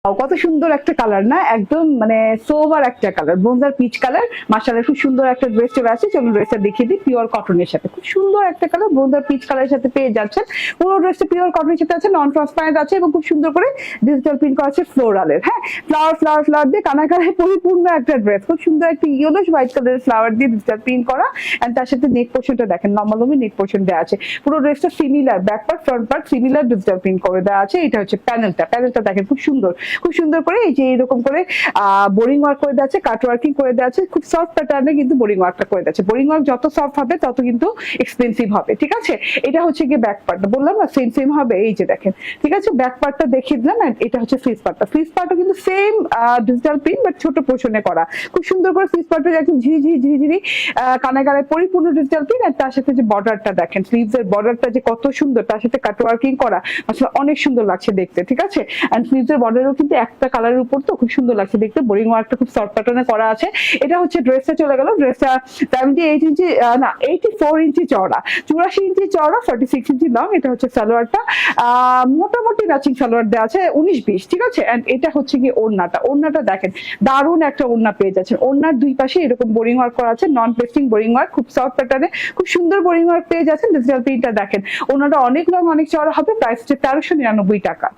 কত সুন্দর একটা কালার না, একদম মানে সোভার একটা কালার, ব্রোঞ্জার পিচ কালার। মাশাআল্লাহ খুব সুন্দর একটা ড্রেস চলে আসছে। চলুন ড্রেসটা দেখিয়ে দিই। পিওর কটনের সাথে খুব সুন্দর একটা কালার, ব্রোঞ্জার পিচ কালারের সাথে পেয়ে যাচ্ছেন। পুরো ড্রেসটা পিওর কটনের সাথে আছে, নন ট্রান্সপারেন্ট আছে এবং খুব সুন্দর করে ডিজিটাল প্রিন্ট করা আছে ফ্লোরালের। হ্যাঁ, ফ্লাওয়ার ফ্লাওয়ার ফ্লাওয়ার দিয়ে কানাকারে পরিপূর্ণ একটা ড্রেস। খুব সুন্দর একটা ইয়েলোশ হোয়াইট কালারের ফ্লাওয়ার দিয়ে ডিজিটাল প্রিন্ট করা, এন্ড তার সাথে নেক পোর্শনটা দেখেন লম্বালম্বি নেক পোর্শন দেওয়া আছে। পুরো ড্রেসটা similar, back part front part similar digital print করে দেওয়া আছে। এটা হচ্ছে প্যানেলটা দেখেন খুব সুন্দর, খুব সুন্দর করে এই যে এরকম করে বোরিং ওয়ার্ক করে দেওয়া আছে, কাট ওয়ার্কিং করে দেওয়া আছে। খুব সফট প্যাটার্নে কিন্তু বোরিং ওয়ার্কটা করে দেওয়া আছে। বোরিং ওয়ার্ক যত সফট হবে তত কিন্তু এক্সপেন্সিভ হবে, ঠিক আছে। এটা হচ্ছে গিয়ে ব্যাক পার্টটা, বললাম না সেম সেম হবে, এই যে দেখেন, ঠিক আছে। ব্যাক পার্টটা দেখিয়ে দিলাম, এন্ড এটা হচ্ছে ফ্রিজ পার্টটা। ফ্রিজ পার্টও কিন্তু সেম ডিজিটাল প্রিন্ট বাট ছোট পোর্শনে করা। খুব সুন্দর করে ফ্রিজ পার্টটা একদম ঝিরি কানায় কানায় পরিপূর্ণ ডিজিটাল প্রিন্ট, আর তার সাথে যে বর্ডারটা দেখেন, স্লিভস এর বর্ডারটা যে কত সুন্দর, তার সাথে কাট ওয়ার্কিং করা, আসলে অনেক সুন্দর লাগছে দেখতে, ঠিক আছে। এন্ড স্লিভস এর বর্ডারও কিন্তু একটা কালারের উপর তো খুব সুন্দর লাগছে দেখতে। বোরিং ওয়ার্কটা খুব সফট প্যাটার্নে করা আছে। এটা হচ্ছে ড্রেসটা চলে গেল। ড্রেসটা 78 ইঞ্চি না 84 ইঞ্চি চওড়া, 84 ইঞ্চি চওড়া, 46 ইঞ্চি লং। এটা হচ্ছে সালোয়ারটা, মোটামুটি ম্যাচিং সালোয়ার দেওয়া আছে 19-20, ঠিক আছে। এন্ড এটা হচ্ছে কি ওড়নাটা দেখেন, দারুণ একটা ওড়না পেয়ে যাচ্ছেন। ওড়নার দুই পাশে এরকম বোরিং ওয়ার্ক করা আছে, নন পেস্টিং বোরিং ওয়ার্ক, খুব সফট প্যাটার্নে খুব সুন্দর বোরিং ওয়ার্ক পেয়ে যাচ্ছেন। ডিজিটাল প্রিন্টটা দেখেন, ওড়নাটা অনেক লং অনেক চওড়া হবে। প্রাইস হচ্ছে 1399 টাকা।